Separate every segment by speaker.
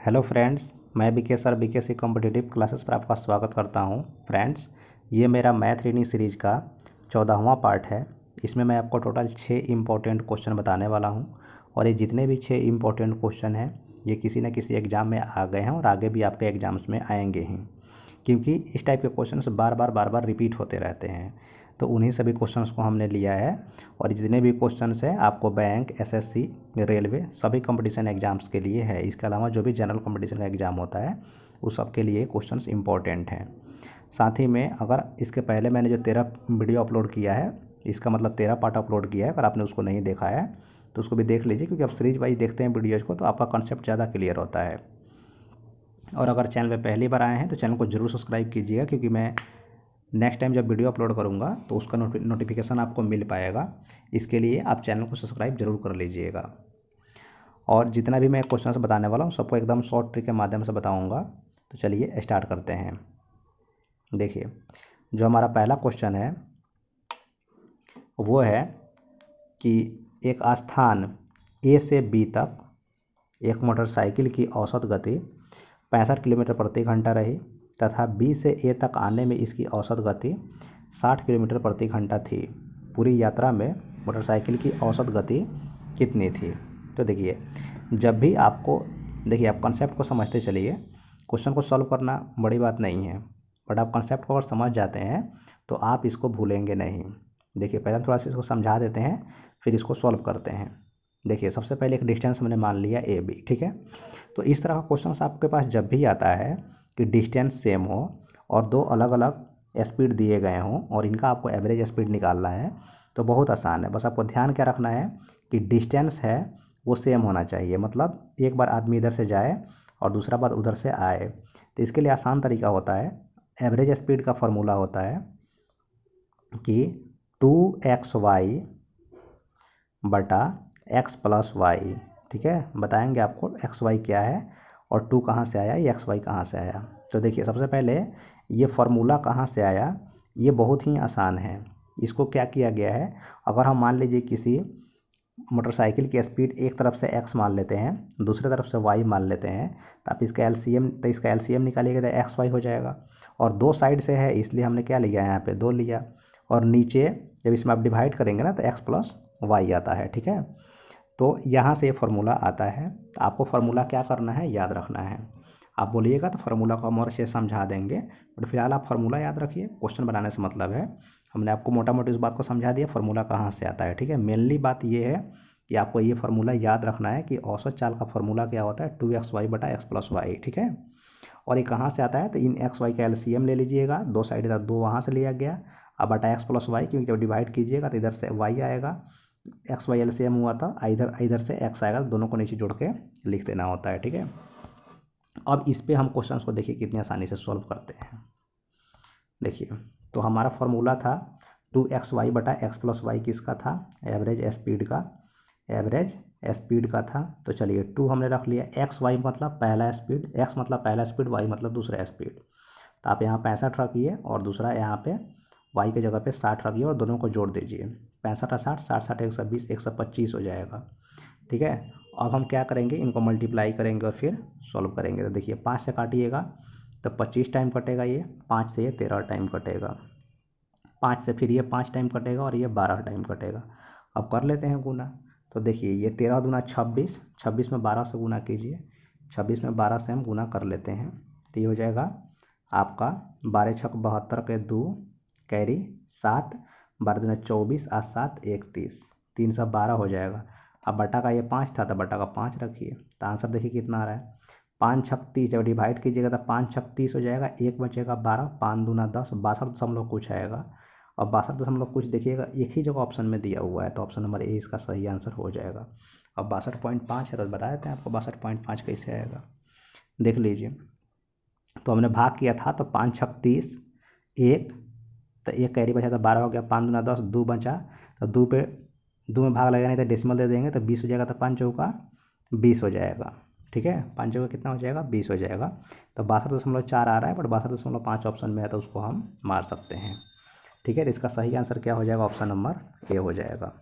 Speaker 1: Hello friends, मैं B K sir B K C competitive classes पर आपका स्वागत करता हूं। फ्रेंड्स, ये मेरा मैथ रीडिंग सीरीज का 14वां पार्ट है। इसमें मैं आपको टोटल 6 इम्पोर्टेंट क्वेश्चन बताने वाला हूं और ये जितने भी 6 इम्पोर्टेंट क्वेश्चन हैं ये किसी न किसी एग्ज़ाम में आ गए हैं और आगे भी आपके एग्ज़ाम्स में आएंगे ही, क्योंकि इस टाइप के क्वेश्चंस बार बार रिपीट होते रहते हैं। तो उन्हीं सभी क्वेश्चंस को हमने लिया है और जितने भी क्वेश्चंस हैं आपको बैंक, एसएससी, रेलवे सभी कंपटीशन एग्जाम्स के लिए है। इसके अलावा जो भी जनरल कंपटीशन का एग्ज़ाम होता है उस सब के लिए क्वेश्चंस इंपॉर्टेंट हैं। साथ ही में अगर इसके पहले मैंने जो 13 वीडियो अपलोड किया है, इसका मतलब 13 पार्ट अपलोड किया है, अगर आपने उसको नहीं देखा है तो उसको भी देख लीजिए, क्योंकि आप सीरीज वाइज देखते हैं वीडियोज़ को तो आपका कॉन्सेप्ट ज़्यादा क्लियर होता है। और अगर चैनल पे पहली बार आए हैं तो चैनल को ज़रूर सब्सक्राइब कीजिएगा, क्योंकि मैं नेक्स्ट टाइम जब वीडियो अपलोड करूँगा तो उसका नोटिफिकेशन आपको मिल पाएगा। इसके लिए आप चैनल को सब्सक्राइब जरूर कर लीजिएगा। और जितना भी मैं क्वेश्चन बताने वाला हूँ सबको एकदम शॉर्ट ट्रिक के माध्यम से बताऊँगा। तो चलिए स्टार्ट करते हैं। देखिए, जो हमारा पहला क्वेश्चन है वो है कि एक स्थान ए से बी तक एक मोटरसाइकिल की औसत गति 65 किलोमीटर प्रति घंटा रही तथा बी से ए तक आने में इसकी औसत गति 60 किलोमीटर प्रति घंटा थी। पूरी यात्रा में मोटरसाइकिल की औसत गति कितनी थी? तो देखिए, जब भी आपको आप कंसेप्ट को समझते चलिए। क्वेश्चन को सॉल्व करना बड़ी बात नहीं है, बट आप कंसेप्ट को अगर समझ जाते हैं तो आप इसको भूलेंगे नहीं। देखिए, पहले थोड़ा सा इसको समझा देते हैं, फिर इसको सॉल्व करते हैं। देखिए, सबसे पहले एक डिस्टेंस मैंने मान लिया ए बी, ठीक है। तो इस तरह का क्वेश्चन आपके पास जब भी आता है कि डिस्टेंस सेम हो और दो अलग अलग स्पीड दिए गए हों और इनका आपको एवरेज स्पीड निकालना है, तो बहुत आसान है। बस आपको ध्यान क्या रखना है कि डिस्टेंस है वो सेम होना चाहिए। मतलब एक बार आदमी इधर से जाए और दूसरा बार उधर से आए, तो इसके लिए आसान तरीका होता है। एवरेज स्पीड का फॉर्मूला होता है कि 2xy बटा x प्लस वाई, ठीक है। बताएंगे आपको एक्स वाई क्या है और 2 कहाँ से आया, ये एक्स वाई कहाँ से आया। तो देखिए, सबसे पहले ये फार्मूला कहाँ से आया, ये बहुत ही आसान है। इसको क्या किया गया है, अगर हम मान लीजिए किसी मोटरसाइकिल की स्पीड एक तरफ से x मान लेते हैं, दूसरी तरफ से y मान लेते हैं, तो आप इसका एलसीएम निकालिएगा तो एक्स वाई हो जाएगा। और दो साइड से है इसलिए हमने क्या लिया, यहाँ पे 2 लिया। और नीचे जब इसमें आप डिवाइड करेंगे ना तो x प्लस वाई आता है, ठीक है। तो यहाँ से ये फार्मूला आता है। तो आपको फार्मूला क्या करना है, याद रखना है। आप बोलिएगा तो फार्मूला को हम और से समझा देंगे, बट फिलहाल आप फार्मूला याद रखिए। क्वेश्चन बनाने से मतलब है, हमने आपको मोटा मोटी इस बात को समझा दिया फार्मूला कहाँ से आता है, ठीक है। मेनली बात ये है कि आपको ये फार्मूला याद रखना है कि औसत चाल का फार्मूला क्या होता है, 2xy बटा x प्लस वाई, ठीक है। और ये कहाँ से आता है, तो इन एक्स वाई का एलसीएम ले लीजिएगा। दो साइड था, 2 वहाँ से लिया गया, अब बटा x प्लस वाई, क्योंकि जब डिवाइड कीजिएगा तो इधर से y आएगा। एक्स वाई एलसीएम हुआ था, इधर इधर से x आएगा, दोनों को नीचे जोड़ के लिख देना होता है, ठीक है। अब इस पे हम क्वेश्चंस को देखिए कितनी आसानी से सॉल्व करते हैं। देखिए, तो हमारा फार्मूला था 2xy बटा x प्लस वाई, किसका था, एवरेज स्पीड का था। तो चलिए 2 हमने रख लिया। एक्स वाई मतलब पहला स्पीड, x मतलब पहला स्पीड, y मतलब दूसरा स्पीड। तो आप यहाँ 65 रखिए और दूसरा यहाँ पे y की जगह पे 60 रखिए और दोनों को जोड़ दीजिए। 65 और 60, 60 60 120, 125 हो जाएगा, ठीक है। अब हम क्या करेंगे, इनको मल्टीप्लाई करेंगे और फिर सॉल्व करेंगे। तो देखिए, 5 से काटिएगा तो 25 टाइम कटेगा, ये 5 से ये 13 टाइम कटेगा, 5 से फिर ये 5 टाइम कटेगा और ये 12 टाइम कटेगा। अब कर लेते हैं गुना। तो देखिए, ये 13 दूना 26, 26 में 12 से गुना कीजिए, 26 में 12 से हम गुना कर लेते हैं। तो ये हो जाएगा आपका 12 छक 72 के 2 कैरी 7, 12 दूना 24 और 7 31, 312 हो जाएगा। अब बटा का ये 5 था तो बटा का 5 रखिए। तो आंसर देखिए कितना आ रहा है, 5 छक 30। जब डिवाइड कीजिएगा तो 5 छक 30 हो जाएगा, एक बचेगा 12, 5 दूना 10, 62 कुछ आएगा। और 62 कुछ देखिएगा एक ही जगह ऑप्शन में दिया हुआ है, तो ऑप्शन नंबर ए इसका सही आंसर हो जाएगा। अब 62.5 है तो बता देते हैं आपको 62.5 कैसे आएगा, देख लीजिए। तो हमने भाग किया था तो 5 छक 30, एक तो एक कैरी बचा तो 12 हो गया, 5 दूना 10, 2 बचा तो 2 में भाग लगेगा नहीं तो डेसिमल दे देंगे तो 20 हो जाएगा। तो 5 चौका 20 हो जाएगा, ठीक है। 5 चौका कितना हो जाएगा, 20 हो जाएगा। तो 62.4 आ रहा है, बट 62.5 ऑप्शन में है तो उसको हम मार सकते हैं, ठीक है। तो इसका सही आंसर क्या हो जाएगा, ऑप्शन नंबर ए हो जाएगा।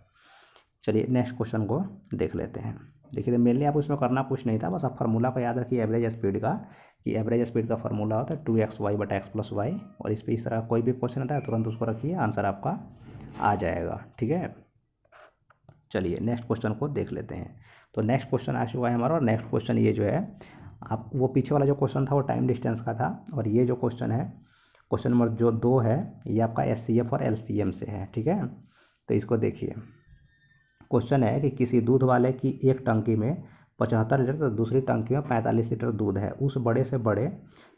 Speaker 1: चलिए नेक्स्ट क्वेश्चन को देख लेते हैं। देखिए तो मेनली आपको इसमें करना कुछ नहीं था, बस आप फार्मूला को याद रखिए एवरेज स्पीड का, कि एवरेज स्पीड का फार्मूला होता है 2xy/x+y, और इस पर इस तरह कोई भी क्वेश्चन आता है तुरंत उसको रखिए, आंसर आपका आ जाएगा। ठीक है, चलिए नेक्स्ट क्वेश्चन को देख लेते हैं। तो नेक्स्ट क्वेश्चन आ चुका है हमारा, और नेक्स्ट क्वेश्चन ये जो है, आप वो पीछे वाला जो क्वेश्चन था वो टाइम डिस्टेंस का था, और ये जो क्वेश्चन है, क्वेश्चन नंबर जो 2 है, ये आपका SCF और LCM से है। ठीक है, तो इसको देखिए, क्वेश्चन है कि किसी दूध वाले की एक टंकी में 75 लीटर तो दूसरी टंकी में 45 लीटर दूध है, उस बड़े से बड़े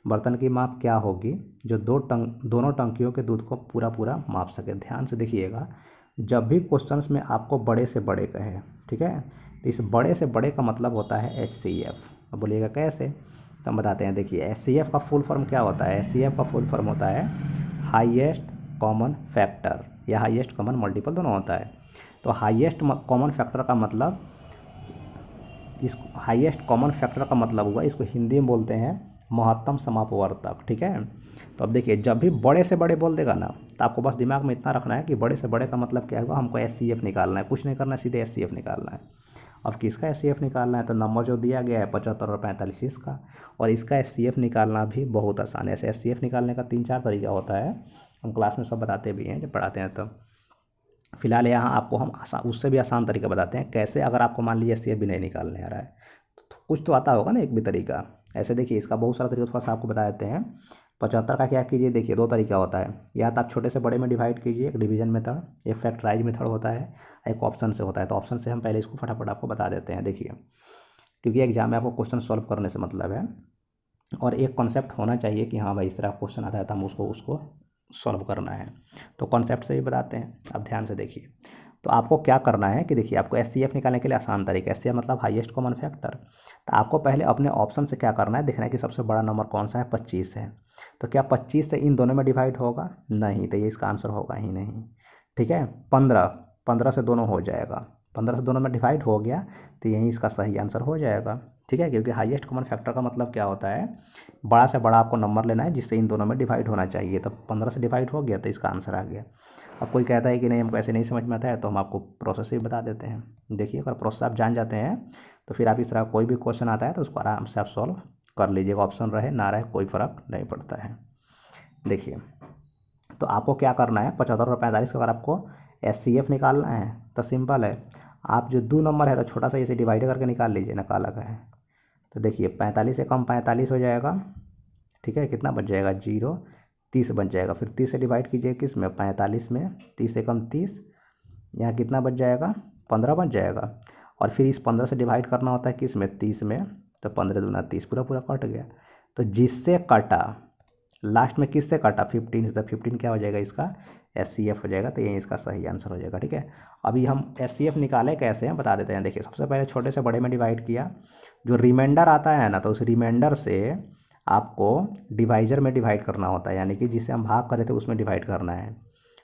Speaker 1: बर्तन की माप क्या होगी जो दोनों टंकियों के दूध को पूरा पूरा माप सके। ध्यान से देखिएगा, जब भी क्वेश्चंस में आपको बड़े से बड़े कहे, ठीक है, तो इस बड़े से बड़े का मतलब होता है HCF। अब बोलिएगा कैसे, तो हम बताते हैं। देखिए HCF का फुल फॉर्म क्या होता है, HCF का फुल फॉर्म होता है हाईएस्ट कॉमन फैक्टर या हाईएस्ट कॉमन मल्टीपल, दोनों होता है। तो हाईएस्ट कॉमन फैक्टर का मतलब, इस हाईएस्ट कॉमन फैक्टर का मतलब हुआ, इसको हिंदी में बोलते हैं महत्तम समापवर्तक। ठीक है, तो अब देखिए जब भी बड़े से बड़े बोल देगा ना, तो आपको बस दिमाग में इतना रखना है कि बड़े से बड़े का मतलब क्या होगा, हमको SCF निकालना है, कुछ नहीं करना है, सीधे SCF निकालना है। अब किसका SCF निकालना है, तो नंबर जो दिया गया है 75 और 45 इसका, और इसका SCF निकालना भी बहुत आसान है। ऐसे SCF निकालने का 3-4 तरीका होता है, हम क्लास में सब बताते भी हैं जब पढ़ाते हैं। तो फिलहाल यहाँ आपको हम उससे भी आसान तरीका बताते हैं कैसे, अगर आपको मान लीजिए SCF भी नहीं निकालने आ रहा है तो कुछ तो आता होगा ना एक भी तरीका। ऐसे देखिए इसका बहुत सारा तरीका थोड़ा सा आपको बता देते हैं। 75 का क्या कीजिए, देखिए 2 तरीका होता है, या तो आप छोटे से बड़े में डिवाइड कीजिए, एक डिवीजन मेथड, एक फैक्टराइज मेथड होता है, एक ऑप्शन से होता है। तो ऑप्शन से हम पहले इसको फटाफट आपको बता देते हैं। देखिए क्योंकि एग्जाम में आपको क्वेश्चन सॉल्व करने से मतलब है, और एक कॉन्सेप्ट होना चाहिए कि हाँ भाई इस तरह क्वेश्चन आता है तो हम उसको सॉल्व करना है। तो कॉन्सेप्ट से ही बताते हैं, अब ध्यान से देखिए। तो आपको क्या करना है कि देखिए आपको SCF निकालने के लिए आसान तरीका, SCF मतलब हाईएस्ट कॉमन फैक्टर। तो आपको पहले अपने ऑप्शन से क्या करना है, देखना है कि सबसे बड़ा नंबर कौन सा है, 25 है। तो क्या 25 से इन दोनों में डिवाइड होगा, नहीं, तो ये इसका आंसर होगा ही नहीं। ठीक है, 15 से दोनों हो जाएगा, 15 से दोनों में डिवाइड हो गया तो यही इसका सही आंसर हो जाएगा। ठीक है, क्योंकि हाईएस्ट कॉमन फैक्टर का मतलब क्या होता है, बड़ा से बड़ा आपको नंबर लेना है जिससे इन दोनों में डिवाइड होना चाहिए। तो 15 से डिवाइड हो गया तो इसका आंसर आ गया। अब कोई कहता है कि नहीं हमको ऐसे नहीं समझ में आता है, तो हम आपको प्रोसेस ही बता देते हैं। देखिए अगर प्रोसेस आप जान जाते हैं तो फिर आप इस तरह कोई भी क्वेश्चन आता है तो उसको आराम से आप सॉल्व कर लीजिएगा, ऑप्शन रहे ना रहे कोई फ़र्क नहीं पड़ता है। देखिए तो आपको क्या करना है, 75 और 45 का अगर आपको SCF निकालना है तो सिंपल है, आप जो 2 नंबर है तो छोटा सा इसे डिवाइड करके निकाल लीजिए ना, काला का है। तो देखिए 45 से कम 45 हो जाएगा, ठीक है, कितना बच जाएगा 0, 30 बच जाएगा। फिर 30 से डिवाइड कीजिए किस में, 45 में, 30 से कम 30, यहाँ कितना बच जाएगा 15 बच जाएगा। और फिर इस 15 से डिवाइड करना होता है किस में, 30 में, तो 15 दूना 30, पूरा पूरा कट गया। तो जिससे कटा लास्ट में किससे काटा, 15 से, तो 15 क्या हो जाएगा इसका SCF हो जाएगा। तो यही इसका सही आंसर हो जाएगा। ठीक है, अभी हम SCF निकालें कैसे हैं बता देते हैं। देखिए सबसे पहले छोटे से बड़े में डिवाइड किया, जो रिमाइंडर आता है ना, तो उस रिमाइंडर से आपको डिवाइजर में डिवाइड करना होता है, यानी कि जिससे हम भाग कर रहे थे उसमें डिवाइड करना है।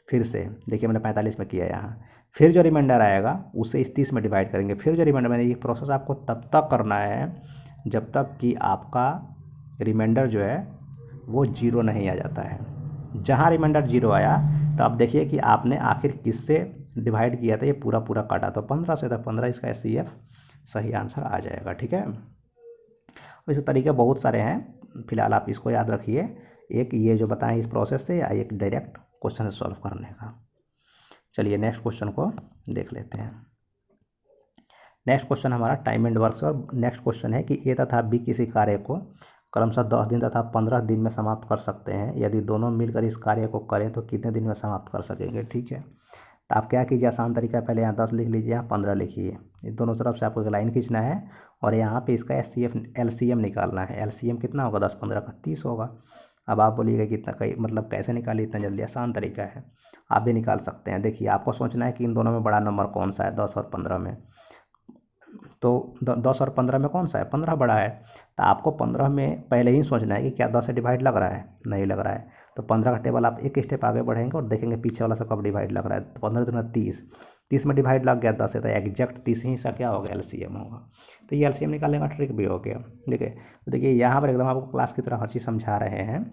Speaker 1: फिर से देखिए मैंने 45 में किया यहाँ, फिर जो रिमाइंडर आएगा उससे इस 30 में डिवाइड करेंगे, फिर जो रिमाइंडर में, ये प्रोसेस आपको तब तक करना है जब तक कि आपका रिमाइंडर जो है वो 0 नहीं आ जाता है। जहाँ रिमाइंडर 0 आया तो अब देखिए कि आपने आखिर किससे डिवाइड किया था, ये पूरा पूरा काटा तो 15 से, तो 15 इसका SCF सही आंसर आ जाएगा। ठीक है, इस तरीके बहुत सारे हैं, फिलहाल आप इसको याद रखिए, एक ये जो बताएं इस प्रोसेस से, या एक डायरेक्ट क्वेश्चन से सॉल्व करने का। चलिए नेक्स्ट क्वेश्चन को देख लेते हैं। नेक्स्ट क्वेश्चन हमारा टाइम एंड वर्क, और नेक्स्ट क्वेश्चन है कि A तथा B किसी कार्य को क्रमशः 10 दिन तथा 15 दिन में समाप्त कर सकते हैं। यदि दोनों मिलकर इस कार्य को करें तो कितने दिन में समाप्त कर सकेंगे। ठीक है, तो आप क्या कीजिए, आसान तरीका, पहले यहाँ 10 लिख लीजिए, यहाँ 15 लिखिए, इस दोनों तरफ से आपको एक लाइन खींचना है, और यहाँ पे इसका LCM निकालना है। LCM कितना होगा, 10 15 का 30 होगा। अब आप बोलिएगा कितना, कई मतलब कैसे निकालिए इतना जल्दी, आसान तरीका है, आप भी निकाल सकते हैं। देखिए आपको सोचना है कि इन दोनों में बड़ा नंबर कौन सा है, 10 और 15 में, तो 10 और 15 में कौन सा है, 15 बड़ा है। तो आपको 15 में पहले ही सोचना है कि क्या 10 से डिवाइड लग रहा है, नहीं लग रहा है। तो 15 का टेबल आप एक स्टेप आगे बढ़ेंगे और देखेंगे पीछे वाला से कब डिवाइड लग रहा है। तो 15 दूना 30, 30 में डिवाइड लग गया 10 से, तो एग्जैक्ट 30 ही इसका क्या होगा, LCM होगा। तो ये LCM निकालने का ट्रिक भी हो गया। देखिए तो देखिए यहाँ पर एकदम आपको क्लास की तरह हर चीज़ समझा रहे हैं,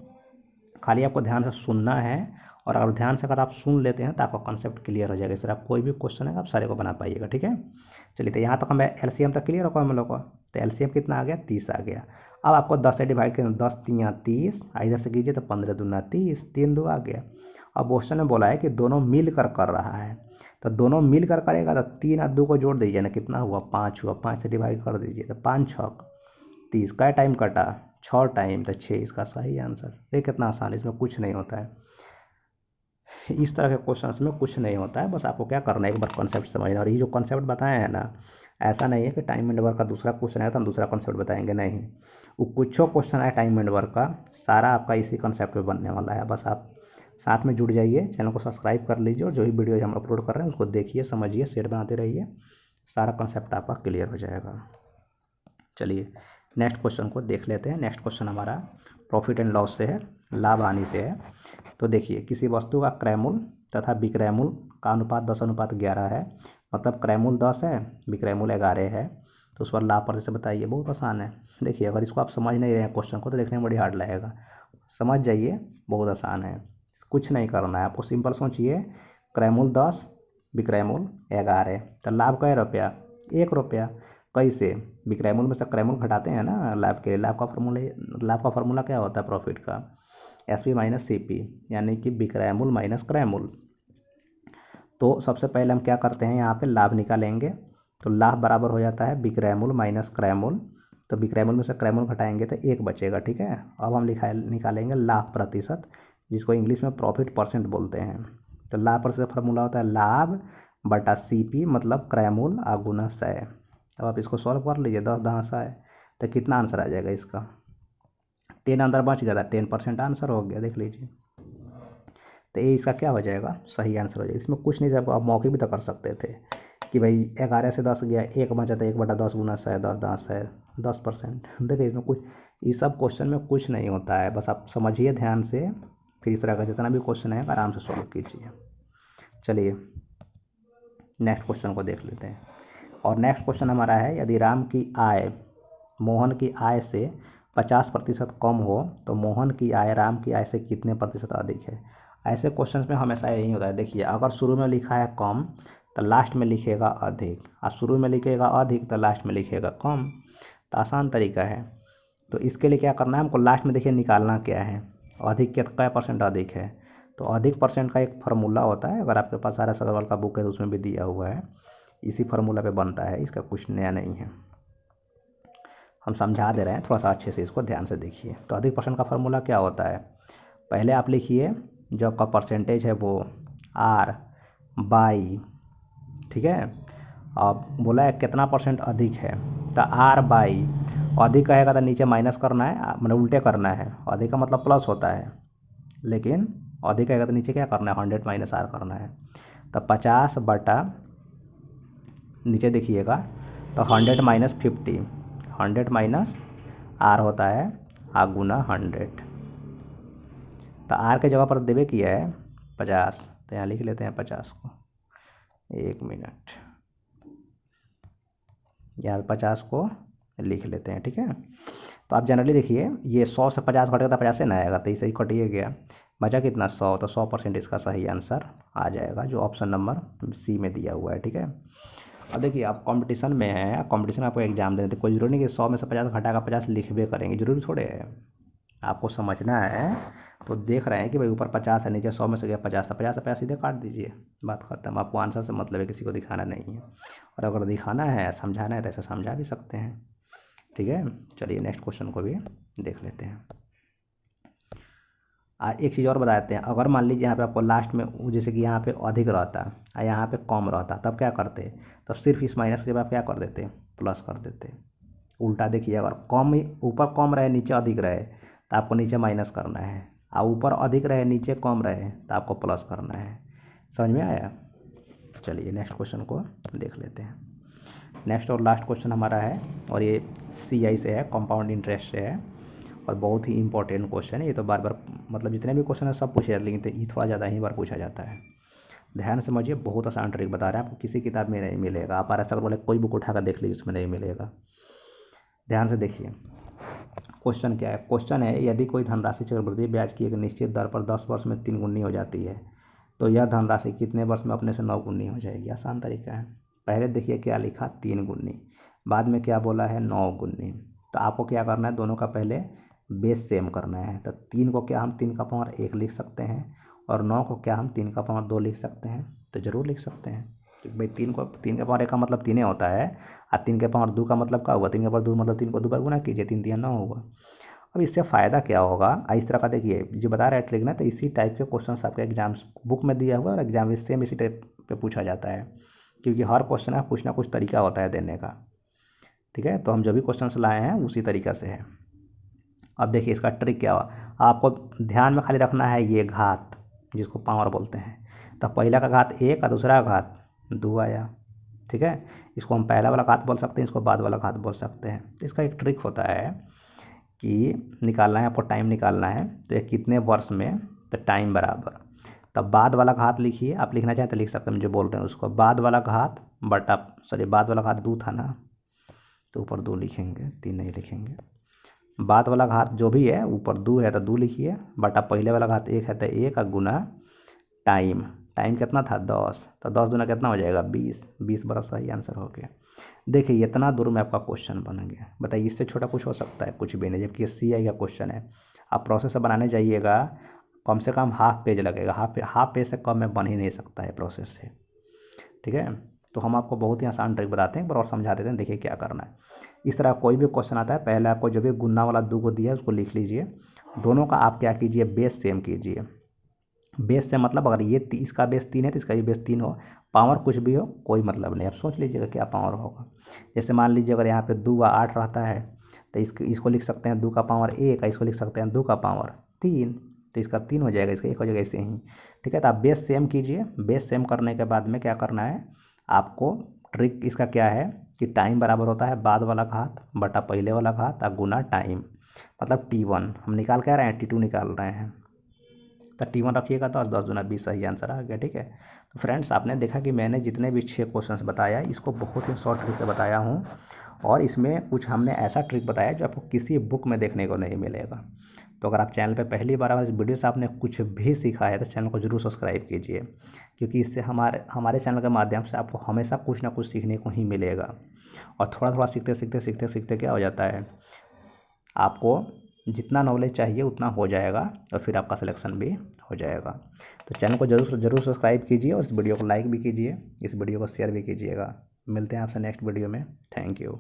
Speaker 1: खाली आपको ध्यान से सुनना है, और अगर ध्यान से अगर आप सुन लेते हैं तो आपका कॉन्सेप्ट क्लियर हो जाएगा। इस तरह कोई भी क्वेश्चन है आप सारे को बना पाइएगा। ठीक है, चलिए, तो यहाँ तक हमें एलसीएम तक क्लियर होगा हम लोग को। तो एलसीएम कितना आ गया, 30 आ गया। अब आपको 10 से डिवाइड करें, 10 3 30, इधर से कीजिए तो 15 दूना 30, 3 2 आ गया। अब क्वेश्चन में बोला है कि दोनों मिलकर कर रहा है, तो दोनों मिलकर करेगा तो 3 और 2 को जोड़ दीजिए ना, कितना हुआ, 5 हुआ, 5 से डिवाइड कर दीजिए तो 5 छक 30, का टाइम कटा, 6 टाइम, तो 6 इसका सही आंसर। ये कितना आसान है, इसमें कुछ नहीं होता है। इस तरह के क्वेश्चंस में कुछ नहीं होता है, बस आपको क्या करना है, एक बार कॉन्सेप्ट समझना। और ये जो कॉन्सेप्ट बताए हैं ना, ऐसा नहीं है कि टाइम एंड वर्क का दूसरा क्वेश्चन है तो हम दूसरा कॉन्सेप्ट बताएंगे, नहीं। वो कुछ क्वेश्चन है टाइम एंड वर्क का, सारा आपका इसी कॉन्सेप्ट पे बनने वाला है। बस आप साथ में जुड़ जाइए, चैनल को सब्सक्राइब कर लीजिए और जो भी वीडियो हम अपलोड कर रहे हैं उसको देखिए, समझिए, शेयर बनाते रहिए, सारा कॉन्सेप्ट आपका क्लियर हो जाएगा। चलिए नेक्स्ट क्वेश्चन को देख लेते हैं। नेक्स्ट क्वेश्चन हमारा प्रॉफिट एंड लॉस से है, लाभ हानि से है। तो देखिए, किसी वस्तु का क्रय मूल्य तथा विक्रय मूल्य का अनुपात 10:11 है, मतलब क्रय मूल्य 10 है, विक्रय मूल्य 11 है, तो उस पर लाभ प्रतिशत बताइए। बहुत आसान है। देखिए, अगर इसको आप समझ नहीं रहे हैं क्वेश्चन को तो देखने में बड़ी हार्ड लगेगा, समझ जाइए, बहुत आसान है, कुछ नहीं करना है आपको। सिंपल सोचिए, क्रय मूल्य 10, विक्रय मूल्य 11, तो लाभ कै रुपया, 1 रुपया। कैसे, विक्रय मूल्य में से क्रय मूल्य घटाते हैं ना लाभ के लिए। लाभ का फार्मूला क्या होता है प्रॉफिट का, SP माइनस CP, यानी कि विक्रय मूल्य माइनस क्रय मूल्य। तो सबसे पहले हम क्या करते हैं, यहाँ पे लाभ निकालेंगे, तो लाभ बराबर हो जाता है विक्रय मूल्य माइनस क्रय मूल्य। तो विक्रय मूल्य में से क्रय मूल्य घटाएंगे तो 1 बचेगा, ठीक है। अब हम निकालेंगे लाभ प्रतिशत, जिसको इंग्लिश में प्रॉफिट परसेंट बोलते हैं। तो लाभ प्रतिशत फार्मूला होता है लाभ बटा CP, मतलब क्रय मूल्य गुना 100। अब आप इसको सॉल्व कर लीजिए, 10 10 है, तो कितना आंसर आ जाएगा इसका, 10 अंदर बच गया था, 10% आंसर हो गया, देख लीजिए। तो ये इसका क्या हो जाएगा, सही आंसर हो जाएगा। इसमें कुछ नहीं, जब आप मौके भी तो कर सकते थे कि भाई 11 से 10 गया, 1 बचा तो 1/10 गुना 100, 10 10 है, 10%। देखिए, इसमें कुछ, इस सब क्वेश्चन में कुछ नहीं होता है, बस आप समझिए ध्यान से, फिर इस तरह का जितना भी क्वेश्चन है आराम से सॉल्व कीजिए। चलिए नेक्स्ट क्वेश्चन को देख लेते हैं। और नेक्स्ट क्वेश्चन हमारा है, यदि राम की आय मोहन की आय से 50% कम हो तो मोहन की आय राम की आय से कितने प्रतिशत अधिक है। ऐसे क्वेश्चंस में हमेशा यही होता है। देखिए, अगर शुरू में लिखा है कम तो लास्ट में लिखेगा अधिक, और शुरू में लिखेगा अधिक तो लास्ट में लिखेगा कम। तो आसान तरीका है। तो इसके लिए क्या करना है हमको, लास्ट में देखिए निकालना क्या है, अधिक क्या परसेंट अधिक है। तो अधिक परसेंट का एक फार्मूला होता है, अगर आपके पास RS अग्रवाल का बुक है तो उसमें भी दिया हुआ है, इसी फार्मूला पे बनता है, इसका कुछ नया नहीं है, हम समझा दे रहे हैं, थोड़ा सा अच्छे से इसको ध्यान से देखिए। तो अधिक परसेंट का फार्मूला क्या होता है, पहले आप लिखिए जो आपका परसेंटेज है वो R/, ठीक है। अब बोला है कितना परसेंट अधिक है, तो R/, अधिक कहेगा तो नीचे माइनस करना है, मतलब उल्टे करना है, अधिक का मतलब प्लस होता है, लेकिन अधिक कहेगा तो नीचे क्या करना है, 100 - R करना है। तो 50 बटा, नीचे देखिएगा तो 100 - 50, 100 - R होता है, गुना 100। तो R के जगह पर देवे किया है 50, तो यहाँ लिख लेते हैं 50 को, 1 मिनट, यहाँ 50 को लिख लेते हैं, ठीक है। तो आप जनरली देखिए, ये 100 से 50 घटेगा तो 50 से ना आएगा, तो इसे ही कटिए गया, बचा कितना 100, तो 100% इसका सही आंसर आ जाएगा, जो ऑप्शन नंबर C में दिया हुआ है, ठीक है। अब देखिए, आप कंपटीशन में हैं, कंपटीशन आपको एग्जाम देने, तो कोई ज़रूरी नहीं कि 100 में से 50 घटाकर 50 लिखबे करेंगे, जरूरी थोड़े है। आपको समझना है, तो देख रहे हैं कि भाई ऊपर 50 है, नीचे 100 में से गया 50, तो 50 से 50 सीधे काट दीजिए, बात खत्म। आपको आंसर से मतलब है, किसी को दिखाना नहीं है, और अगर दिखाना है, समझाना है तो ऐसे समझा भी सकते हैं, ठीक है। चलिए नेक्स्ट क्वेश्चन को भी देख लेते हैं। एक चीज़ और बता देते हैं, अगर मान लीजिए यहाँ पे आपको लास्ट में, जैसे कि यहाँ पे अधिक रहता और यहाँ पे कम रहता, तब क्या करते, तब सिर्फ इस माइनस के बाद क्या कर देते, प्लस कर देते। उल्टा देखिए, अगर कम, ऊपर कम रहे नीचे अधिक रहे तो आपको नीचे माइनस करना है, और ऊपर अधिक रहे नीचे कम रहे तो आपको प्लस करना है। समझ में आया। चलिए नेक्स्ट क्वेश्चन को देख लेते हैं। नेक्स्ट और लास्ट क्वेश्चन हमारा है, और ये CI से है, कंपाउंड इंटरेस्ट से है, और बहुत ही इंपॉर्टेंट क्वेश्चन है ये। तो बार बार, मतलब जितने भी क्वेश्चन है सब पूछे जाते, लेकिन ये थोड़ा ज़्यादा ही बार पूछा जाता है। ध्यान से समझिए, बहुत आसान ट्रिक बता रहे हैं, आपको किसी किताब में नहीं मिलेगा। आप RS अग्रवाल कोई बुक उठा कर देख लीजिए, उसमें नहीं मिलेगा। ध्यान से देखिए, क्वेश्चन क्या है। क्वेश्चन है, यदि कोई धनराशि चक्रवृद्धि ब्याज की एक निश्चित दर पर 10 वर्ष में 3 गुनी हो जाती है, तो यह धनराशि कितने वर्ष में अपने से 9 गुनी हो जाएगी। आसान तरीका है। पहले देखिए क्या लिखा 3 गुनी, बाद में क्या बोला है 9 गुनी। तो आपको क्या करना है, दोनों का पहले बेस सेम करना है। तो 3 को क्या हम 3 का पावर 1 लिख सकते हैं और 9 को क्या हम 3 का पावर 2 लिख सकते हैं। तो ज़रूर लिख सकते हैं क्योंकि भाई 3 का पावर 1 का मतलब 3 होता है और 3 के पावर 2 का मतलब क्या हुआ, 3 के पावर 2 मतलब 3 को 2 बार गुना कीजिए, 3 3 9 होगा। अब इससे फ़ायदा क्या होगा, इस तरह का देखिए जो बता रहा है ट्रिक ना, तो इसी टाइप के क्वेश्चन आपके एग्जाम्स बुक में दिया हुआ है और एग्जाम में सेम इसी टाइप पे पूछा जाता है, क्योंकि हर क्वेश्चन का कुछ ना कुछ तरीका होता है देने का। ठीक है, तो हम जो भी क्वेश्चन लाए हैं उसी तरीका से है। अब देखिए इसका ट्रिक क्या हुआ, आपको ध्यान में खाली रखना है ये घात जिसको पावर बोलते हैं। तो पहला का घात 1 और दूसरा का घात 2 आया। ठीक है, इसको हम पहला वाला घात बोल सकते हैं, इसको बाद वाला घात बोल सकते हैं। तो इसका एक ट्रिक होता है कि निकालना है आपको, टाइम निकालना है। तो ये कितने वर्ष में, तो टाइम बराबर, तब बाद वाला घात लिखिए, आप लिखना चाहें तो लिख सकते हैं, जो बोल रहे हैं उसको बाद वाला घात बटा, सॉरी बाद वाला घात 2 था ना, तो ऊपर 2 लिखेंगे, 3 नहीं लिखेंगे। बाद वाला घात जो भी है ऊपर 2 है तो 2 लिखिए, बटा पहले वाला घात 1 है तो 1 का गुना टाइम, टाइम कितना था 10, तो 10 दूना कितना हो जाएगा 20, 20 बड़ा सही आंसर हो गया। देखिए इतना दूर में आपका क्वेश्चन बन गया, बताइए इससे छोटा कुछ हो सकता है, कुछ भी नहीं, जबकि ये CI का क्वेश्चन है। आप प्रोसेस से बनाने जाइएगा कम से कम हाफ पेज लगेगा, हाफ पेज से कम में बन ही नहीं सकता है प्रोसेस से। ठीक है, तो हम आपको बहुत ही आसान ट्रिक बताते हैं, एक बार और समझा देते हैं, देखिए क्या करना है। इस तरह कोई भी क्वेश्चन आता है, पहले आपको जो भी गुना वाला 2 को दिया है उसको लिख लीजिए, दोनों का आप क्या कीजिए बेस सेम कीजिए। बेस से मतलब अगर ये इसका बेस 3 है तो इसका भी बेस 3 हो, पावर कुछ भी हो कोई मतलब नहीं, आप सोच लीजिएगा क्या पावर होगा। जैसे मान लीजिए अगर यहाँ पे 2 व 8 रहता है तो इसको लिख सकते हैं 2 का पावर 1, इसको लिख सकते हैं 2 का पावर 3, तो इसका 3 हो जाएगा, इसका 1 हो जाएगा, ऐसे ही। ठीक है, तो आप बेस सेम कीजिए, बेस सेम करने के बाद में क्या करना है आपको, ट्रिक इसका क्या है कि टाइम बराबर होता है बाद वाला घात बटा पहले वाला घात और गुना टाइम, मतलब T1 हम निकाल के आ रहे हैं, T2 निकाल रहे हैं, तो T1 रखिएगा तो 10 दूना 20 सही आंसर आ गया। ठीक है, तो फ्रेंड्स आपने देखा कि मैंने जितने भी 6 क्वेश्चंस बताया इसको बहुत ही शॉर्ट ट्रिक से बताया हूँ, और इसमें कुछ हमने ऐसा ट्रिक बताया जो आपको किसी बुक में देखने को नहीं मिलेगा। तो अगर आप चैनल पे पहली बार इस वीडियो से आपने कुछ भी सीखा है तो चैनल को जरूर सब्सक्राइब कीजिए, क्योंकि इससे हमारे चैनल के माध्यम से आपको हमेशा कुछ ना कुछ सीखने को ही मिलेगा। और थोड़ा थोड़ा सीखते सीखते सीखते सीखते क्या हो जाता है, आपको जितना नॉलेज चाहिए उतना हो जाएगा और फिर आपका सिलेक्शन भी हो जाएगा। तो चैनल को जरूर सब्सक्राइब कीजिए और इस वीडियो को लाइक भी कीजिए, इस वीडियो को शेयर भी कीजिएगा। मिलते हैं आपसे नेक्स्ट वीडियो में, थैंक यू।